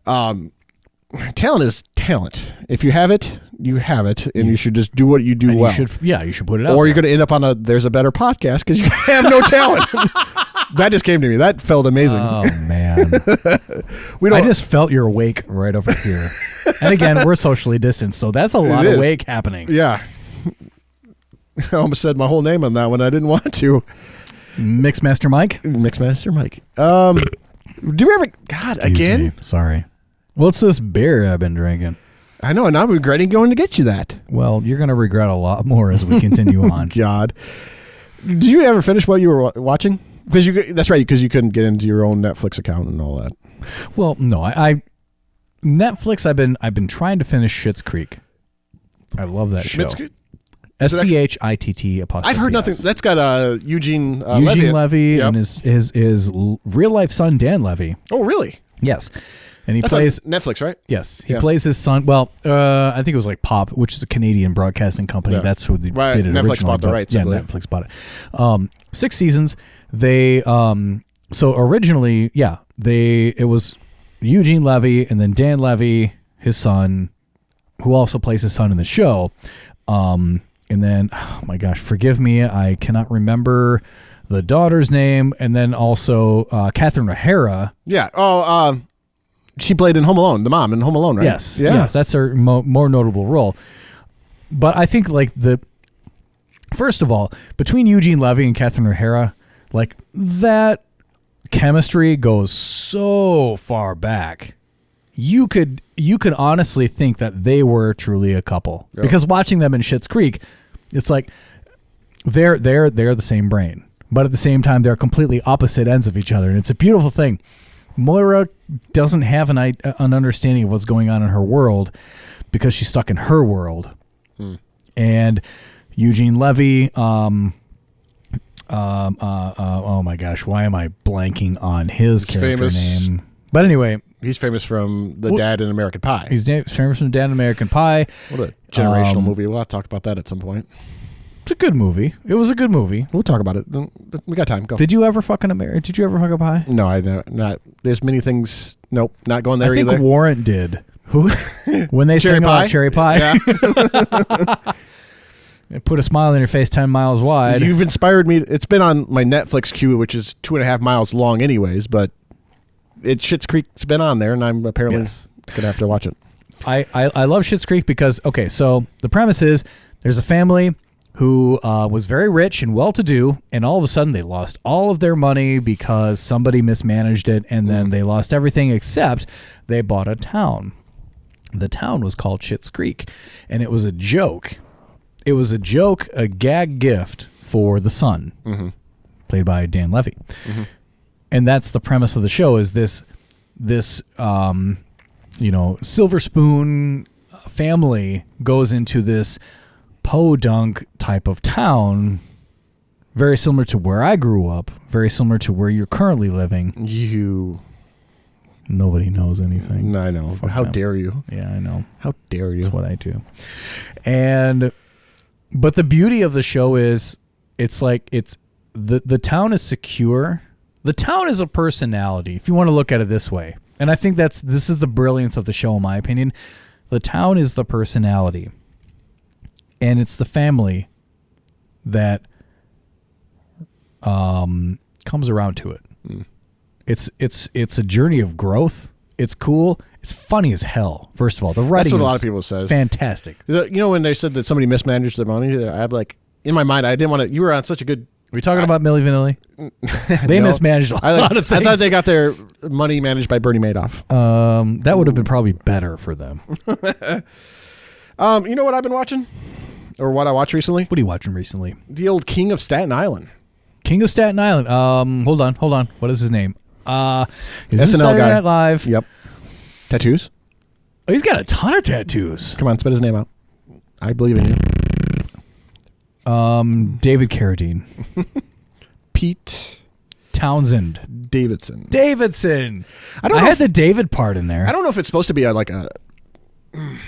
Talent is talent. If you have it, you have it, and you should just do what you do well. You should put it out. Or you're going to end up on There's a Better Podcast because you have no talent. That just came to me. That felt amazing. Oh man, I just felt your wake right over here. And again, we're socially distanced, so that's a lot of wake happening. Yeah. I almost said my whole name on that one. I didn't want to. Mixmaster Mike. Do we ever? God, Excuse again? me. Sorry. What's this beer I've been drinking? I know, and I'm regretting going to get you that. Well, you're going to regret a lot more as we continue on. God. Did you ever finish what you were watching? That's right, because you couldn't get into your own Netflix account and all that. Well, no, I Netflix. I've been trying to finish Schitt's Creek. I love that show. SCHITT apostrophe. I've heard nothing. S. That's got Eugene Levy and his real life son Dan Levy. Oh, really? Yes, and he That's plays on Netflix, right? Yes, he plays his son. Well, I think it was like Pop, which is a Canadian broadcasting company. Yeah. That's who did it Netflix originally. bought the rights. Yeah, Netflix bought it. 6 seasons. They so originally, it was Eugene Levy and then Dan Levy, his son, who also plays his son in the show. And then, oh my gosh, forgive me, I cannot remember the daughter's name. And then also Catherine O'Hara. Yeah. Oh, she played in Home Alone, the mom in Home Alone, right? Yes. Yeah. Yes, that's her more notable role. But I think like first of all, between Eugene Levy and Catherine O'Hara, like that chemistry goes so far back. You could honestly think that they were truly a couple because watching them in Schitt's Creek, it's like they're the same brain, but at the same time they're completely opposite ends of each other, and it's a beautiful thing. Moira doesn't have an understanding of what's going on in her world because she's stuck in her world. And Eugene Levy, oh my gosh, why am I blanking on his character name? But anyway, he's famous from The Dad in American Pie. He's famous from Dad in American Pie. What a generational movie. We'll have to talk about that at some point. It's a good movie. It was a good movie. We'll talk about it. We got time. Go. Did you ever fuck a pie? No, I not. There's many things. Nope, not going there I think either. Warrant did. Who? When they Cherry sang pie? about cherry pie. Yeah. It put a smile on your face 10 miles wide. You've inspired me. It's been on my Netflix queue, which is 2.5 miles long anyways, but Schitt's Creek's been on there, and I'm apparently going to have to watch it. I love Schitt's Creek because, okay, so the premise is there's a family who was very rich and well-to-do, and all of a sudden they lost all of their money because somebody mismanaged it, and then they lost everything except they bought a town. The town was called Schitt's Creek, and it was a joke. It was a joke, a gag gift for the son, played by Dan Levy. And that's the premise of the show, is this silver spoon family goes into this podunk type of town, very similar to where I grew up, very similar to where you're currently living. Nobody knows anything. I know. Fuck How them. dare you? Yeah, I know. How dare you? That's what I do. But the beauty of the show is it's like the town is secure. The town is a personality, if you want to look at it this way. And I think this is the brilliance of the show, in my opinion. The town is the personality. And it's the family that comes around to it. It's a journey of growth. It's cool. It's funny as hell. First of all, the writing. That's what a lot is of people say. Fantastic. You know when they said that somebody mismanaged their money, I'm like, in my mind, I didn't want to. You were on such a good. Are we talking about Milli Vanilli? They No. mismanaged a lot of things. I thought they got their money managed by Bernie Madoff. That would have been probably better for them. You know what I've been watching, or what I watched recently? What are you watching recently? The old King of Staten Island. King of Staten Island. Hold on. What is his name? He's in SNL Saturday guy. Night Live. Yep. Tattoos. Oh, he's got a ton of tattoos. Come on, spit his name out. I believe in you. David Carradine. Pete Townsend. Davidson. I had the David part in there. I don't know if it's supposed to be like a.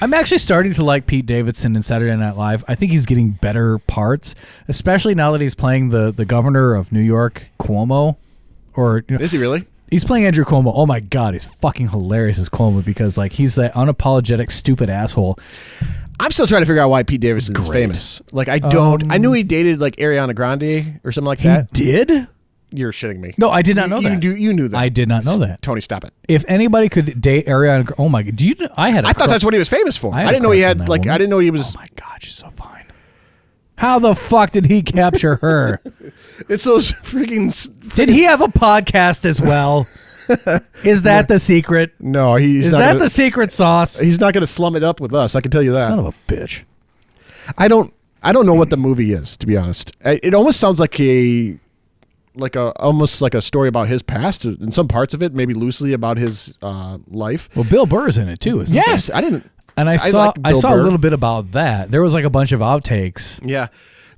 I'm actually starting to like Pete Davidson in Saturday Night Live. I think he's getting better parts, especially now that he's playing the governor of New York, Cuomo. Or Is he really? He's playing Andrew Cuomo. Oh my God, he's fucking hilarious as Cuomo because like he's that unapologetic stupid asshole. I'm still trying to figure out why Pete Davidson is famous. Like I don't. I knew he dated like Ariana Grande or something like that. He did? You're shitting me. No, I did not know that. You knew that. I did not know that. Tony, stop it. If anybody could date Ariana, oh my, do you? I thought that's what he was famous for. I didn't know he had like. I didn't know he was. Oh my God, she's so fine. How the fuck did he capture her? It's those freaking. Did he have a podcast as well? Is that the secret? No, he's Is not that gonna, the secret sauce? He's not going to slum it up with us. I can tell you that. Son of a bitch. I don't know what the movie is, to be honest. It almost sounds like almost like a story about his past. In some parts of it, maybe loosely about his life. Well, Bill Burr's in it too, isn't Yes, he? I didn't. And I saw like Bill a Burr. little bit about that. There was like a bunch of outtakes. Yeah.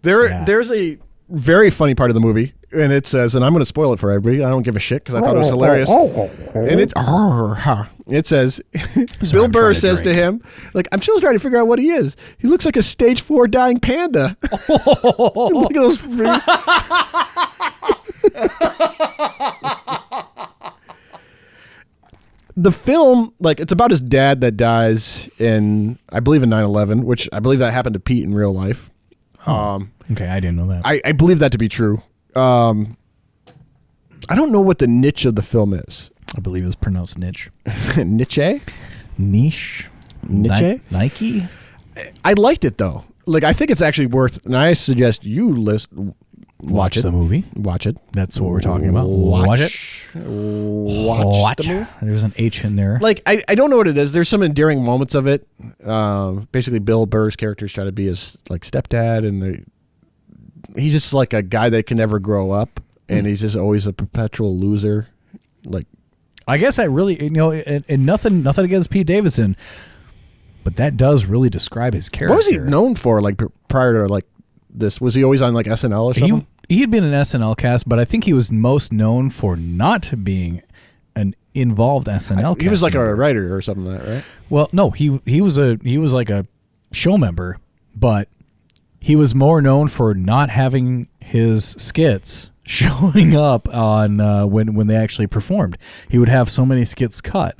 Yeah. There's a very funny part of the movie, and it says, and I'm going to spoil it for everybody. I don't give a shit because I thought it was hilarious. And it says, Bill I'm Burr trying to says to drink. him, like, I'm still trying to figure out what he is. He looks like a stage 4 dying panda. Look at those. The film, like, it's about his dad that dies I believe in 9/11, which I believe that happened to Pete in real life. Okay, I didn't know that. I believe that to be true. I don't know what the niche of the film is. I believe it's pronounced niche. Niche? Niche? Niche? Nike? I liked it though. Like I think it's actually worth. And I suggest you watch the it. movie. Watch it. That's what we're talking about. Watch it. Watch the movie. There's an H in there. Like I don't know what it is. There's some endearing moments of it. Basically, Bill Burr's characters try to be his like stepdad, and he's just like a guy that can never grow up, and he's just always a perpetual loser. Like, I guess that really, and nothing against Pete Davidson, but that does really describe his character. what was he known for? Like prior to like this, was he always on like SNL or something? He had been an SNL cast, but I think he was most known for not being an involved SNL cast. He was like member. a writer or something like that, right? Well, no, he was like a show member, but he was more known for not having his skits showing up on when they actually performed. He would have so many skits cut,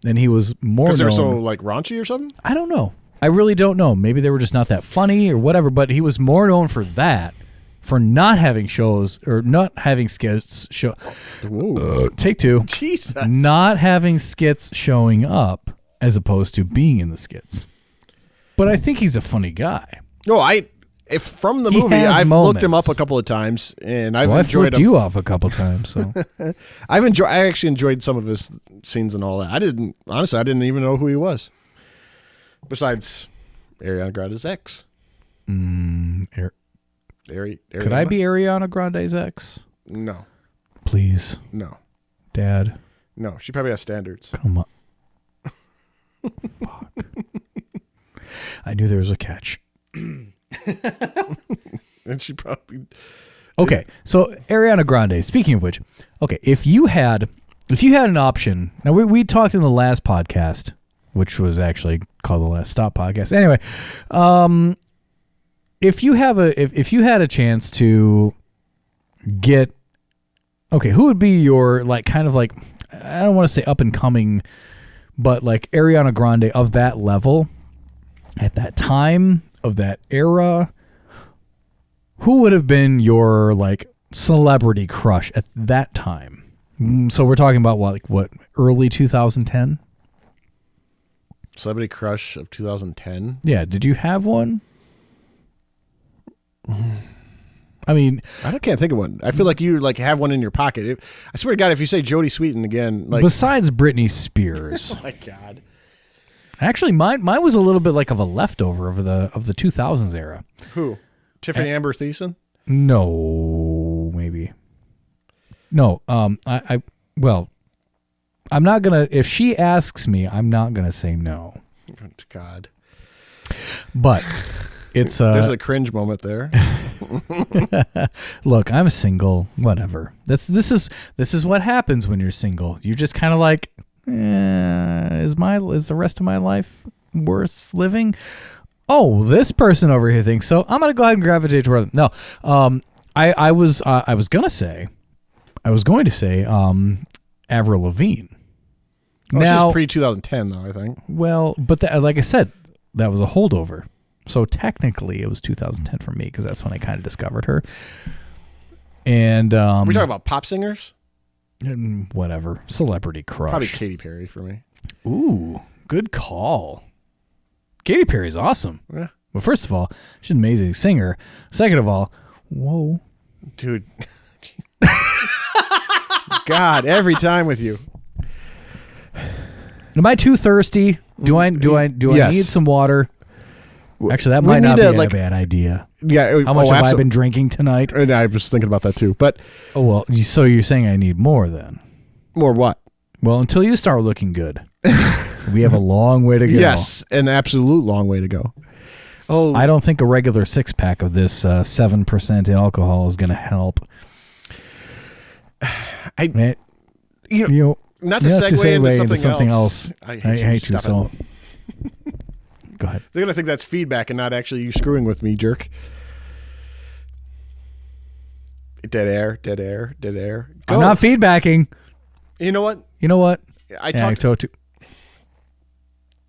and he was more Because known. they're so like raunchy or something. I don't know. I really don't know. Maybe they were just not that funny or whatever. But he was more known for that, for not having shows or not having skits show. Take two. Jesus. Not having skits showing up as opposed to being in the skits. But I think he's a funny guy. No, if from the He movie, has I've looked him up moments. a couple of times, and I've Well, I enjoyed flipped him. you off a couple times. So I actually enjoyed some of his scenes and all that. I didn't even know who he was. Besides Ariana Grande's ex. Could Ariana? I be Ariana Grande's ex? No, Please, no, Dad. no. She probably has standards. Come on. Fuck. I knew there was a catch. And she probably. Okay, so Ariana Grande. Speaking of which, okay, if you had an option, now we talked in the last podcast, which was actually called the Last Stop podcast. Anyway, if you had a chance to get, okay, who would be your like kind of like, I don't want to say up and coming, but like Ariana Grande of that level at that time of that era? Who would have been your like celebrity crush at that time? So we're talking about what early 2010? Celebrity crush of 2010. Yeah, did you have one? I mean, I can't think of one. I feel like you like have one in your pocket. I swear to God, if you say Jodie Sweetin again, like besides Britney Spears. oh my God. Actually, mine was a little bit like of a leftover of the 2000s era. Who? Tiffany Amber Thiessen? No, maybe. No, well, I'm not gonna. If she asks me, I'm not gonna say no. God. But it's there's a cringe moment there. Look, I'm single. Whatever. This is what happens when you're single. You just kind of like, is the rest of my life worth living? Oh, this person over here thinks so. I'm gonna go ahead and gravitate toward them. No, I was going to say Avril Lavigne. Now, she's pre-2010 though, I think. well, but like I said, that was a holdover. So technically, it was 2010 for me because that's when I kind of discovered her. And we talking about pop singers? Whatever, celebrity crush. Probably Katy Perry for me. Ooh, good call. Katy Perry's awesome. Yeah. Well, first of all, she's an amazing singer. Second of all, whoa, Dude. God, every time with you. am I too thirsty? Do I Yes. need some water? Actually, that We might not need be to, like- a bad idea. Yeah. How much have I been drinking tonight? And I was thinking about that too. But Oh well, so you're saying I need more then? more what? Well, until you start looking good, we have a long way to go. Yes, an absolute long way to go. Oh, I don't think a regular 6-pack of this 7% alcohol is going to help. Man, you know, you not to you have segue into something else. I I hate hate you Stop so. it. Go ahead. They're gonna think that's feedback and not actually you screwing with me, jerk. Dead air, dead air, dead air. Go. I'm not feedbacking. You know what? You know what? I talked. told you.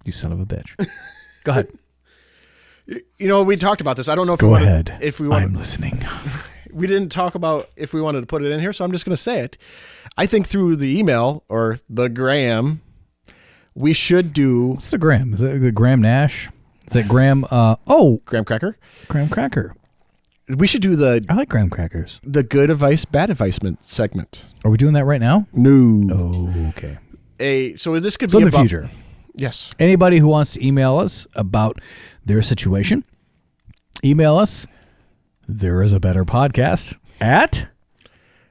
You son of a bitch. Go ahead. You know, we talked about this. I don't know if Go we wanted, ahead. If we wanted, I'm listening. we didn't talk about if we wanted to put it in here, so I'm just going to say it. I think through the email or the gram, we should do What's the Graham? Is it the Graham Nash? Is it Graham? graham cracker. Graham Cracker. We should do I like graham crackers. the good advice, bad advisement segment. Are we doing that right now? No. Oh, okay. So this could So be in the about- future, Yes. anybody who wants to email us about their situation, email us There is a better podcast at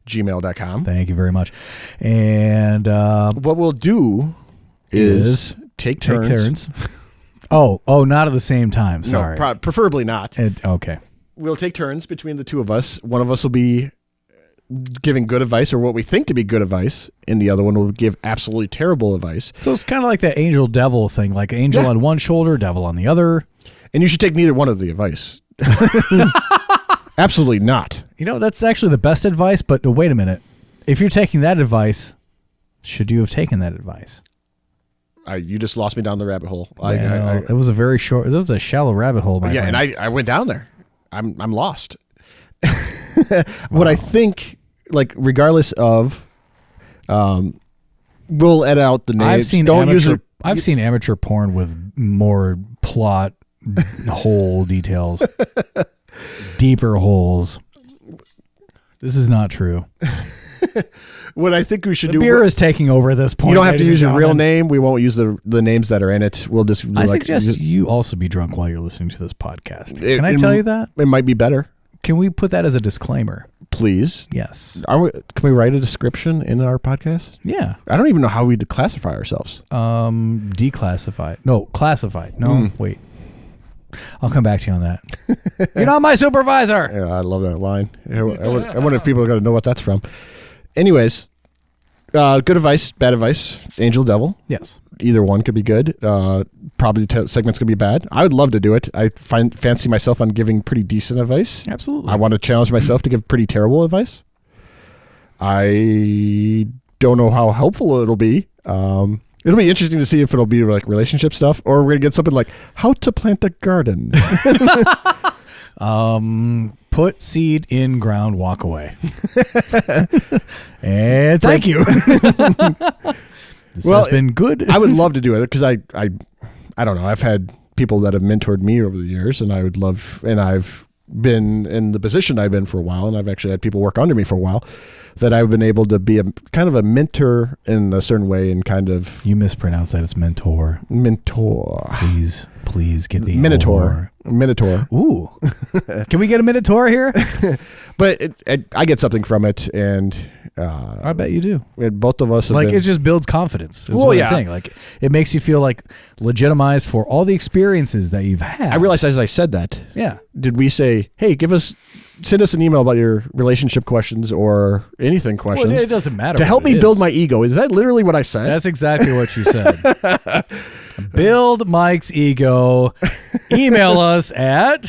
gmail.com. Thank you very much. And What we'll do is take turns. Oh, not at the same time. Sorry. No, preferably not. Okay. We'll take turns between the two of us. One of us will be giving good advice or what we think to be good advice, and the other one will give absolutely terrible advice. So it's kind of like that angel devil thing, like angel on one shoulder, devil on the other. And you should take neither one of the advice. Absolutely not. You know, that's actually the best advice, but wait a minute. If you're taking that advice, should you have taken that advice? You just lost me down the rabbit hole. It was a very short, it was a shallow rabbit hole, my friend. And I went down there. I'm lost. What I think, like, regardless of, we'll edit out the names. I've seen amateur porn with more plot hole details, deeper holes. This is not true. What I think we should do. Beer is taking over at this point. You don't have to use your real name. We won't use the names that are in it. We'll just. I suggest you also be drunk while you're listening to this podcast. Can I tell you that? It might be better. Can we put that as a disclaimer? Please. Yes. Can we write a description in our podcast? Yeah. I don't even know how we classify ourselves. Declassified. No, classified. No, wait. I'll come back to you on that. You're not my supervisor. Yeah, I love that line. I wonder if people are going to know what that's from. Anyways, good advice, bad advice, angel, devil. Yes. Either one could be good. Probably the segment's going to be bad. I would love to do it. I fancy myself on giving pretty decent advice. Absolutely. I want to challenge myself to give pretty terrible advice. I don't know how helpful it'll be. It'll be interesting to see if it'll be like relationship stuff, or we're going to get something like how to plant a garden. Put seed in ground, walk away. And thank you. This has been good. I would love to do it because I don't know. I've had people that have mentored me over the years, and I've been in the position I've been for a while, and I've actually had people work under me for a while, that I've been able to be a kind of a mentor in a certain way, and kind of. You mispronounce that. It's mentor. Mentor. Please get the Minotaur. Minotaur. Ooh. Can we get a Minotaur here? But I get something from it, and I bet you do. Both of us have it just builds confidence. Is well, what yeah. I'm saying. Like, it makes you feel like legitimized for all the experiences that you've had. I realized as I said that. Yeah. Did we say, hey, send us an email about your relationship questions or anything questions? Well, it doesn't matter. To help me build my ego. Is that literally what I said? That's exactly what you said. Build Mike's ego. Email us at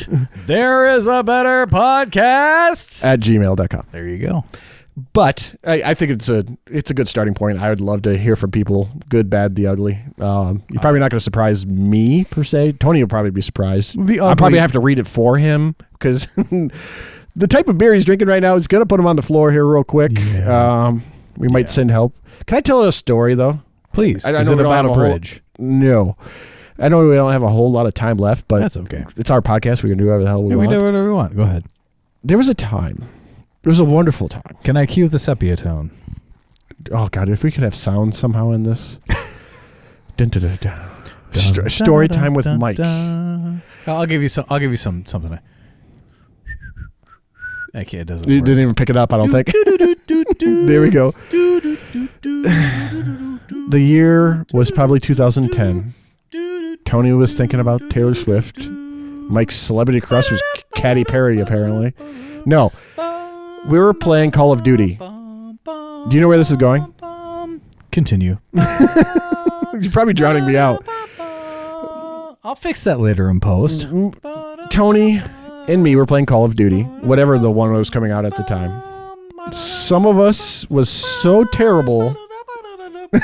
thereisabetterpodcast at gmail.com. There you go. But I think it's a good starting point. I would love to hear from people, good, bad, the ugly. You're probably not going to surprise me, per se. Tony will probably be surprised. I'll probably have to read it for him, because the type of beer he's drinking right now is going to put him on the floor here real quick. Yeah. We might send help. Can I tell a story, though? Please. Is it about a bridge? No. I know we don't have a whole lot of time left, but that's okay. It's our podcast. We can do whatever the hell we want. We do whatever we want. Go ahead. There was a time. It was a wonderful time. Can I cue the sepia tone? Oh, God. If we could have sound somehow in this. Story time with Mike. I'll give you something. Okay, it doesn't. You work. didn't even pick it up, I don't think. There we go. The year was probably 2010. Tony was thinking about Taylor Swift. Mike's celebrity crush was Katy Perry, apparently. No. We were playing Call of Duty. Do you know where this is going? Continue. You're probably drowning me out. I'll fix that later in post. Tony and me were playing Call of Duty, whatever the one was coming out at the time. Some of us was so terrible at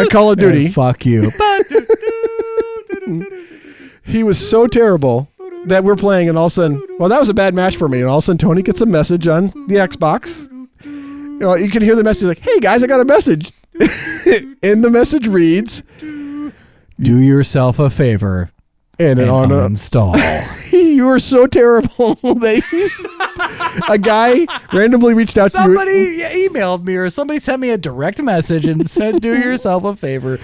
Call of Duty. Hey, fuck you. He was so terrible that we're playing, and all of a sudden, well, that was a bad match for me. And all of a sudden, Tony gets a message on the Xbox. You can hear the message like, "Hey guys, I got a message." And the message reads, "Do yourself a favor and uninstall." You were so terrible that a guy randomly reached out to you. Somebody emailed me, or somebody sent me a direct message and said, "Do yourself a favor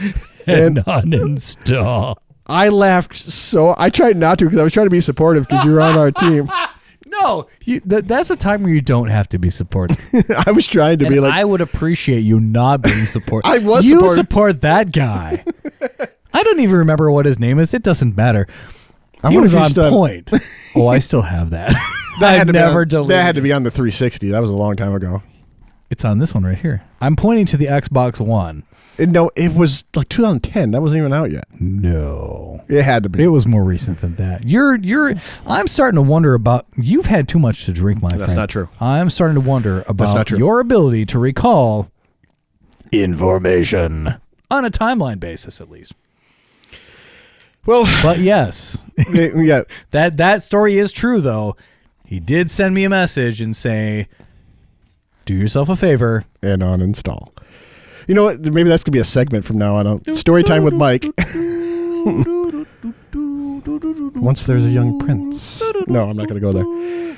and uninstall." I laughed so. I tried not to because I was trying to be supportive because you were on our team. No, that's a time where you don't have to be supportive. I was trying to be like. I would appreciate you not being supportive. I was You supportive. support that guy. I don't even remember what his name is. It doesn't matter. I He wonder was if you on still have- point. Oh, I still have that. That had I've to be never on, deleted That had to it. be on the 360. That was a long time ago. It's on this one right here. I'm pointing to the Xbox One. No, it was like 2010. That wasn't even out yet. No. It had to be. It was more recent than that. I'm starting to wonder about, you've had too much to drink, my friend. That's not true. I'm starting to wonder not about true. your ability to recall information on a timeline basis, at least. Well, But yes, yeah. that story is true, though. He did send me a message and say, do yourself a favor. And uninstall. You know what? Maybe that's going to be a segment from now on. Story time with Mike. Once there's a young prince. No, I'm not going to go there.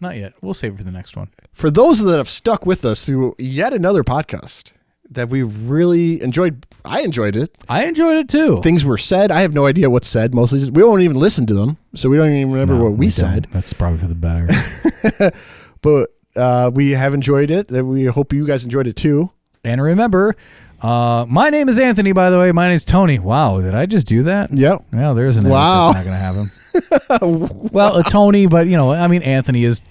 Not yet. We'll save it for the next one. For those that have stuck with us through yet another podcast that we really enjoyed, I enjoyed it. I enjoyed it, too. Things were said. I have no idea what's said. Mostly, we won't even listen to them, so we don't even remember No, what we don't. said. That's probably for the better. But we have enjoyed it. And we hope you guys enjoyed it too. And remember, my name is Anthony, by the way. My name's Tony. Wow, did I just do that? Yep. Well, there's an Wow. edit that's not going to happen. Well, Tony, but, Anthony is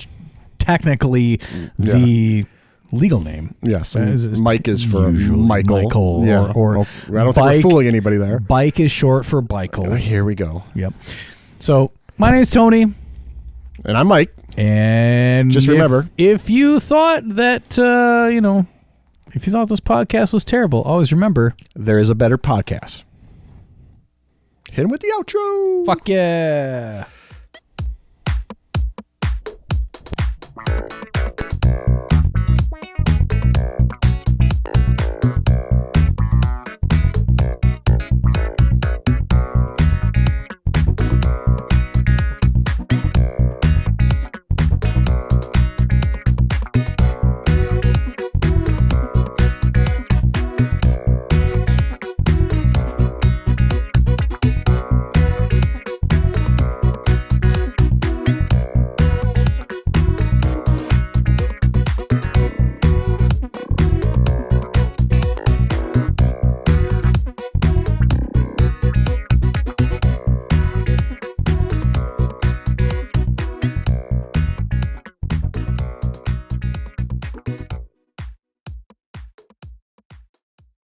technically the legal name. Yes. It's Mike is for usually Michael. Michael, or I don't think we're fooling anybody there. Bike is short for Bikel. Here we go. Yep. So, my name's Tony. And I'm Mike. And Just remember, if you thought that, if you thought this podcast was terrible, always remember, there is a better podcast. Hit him with the outro. fuck yeah.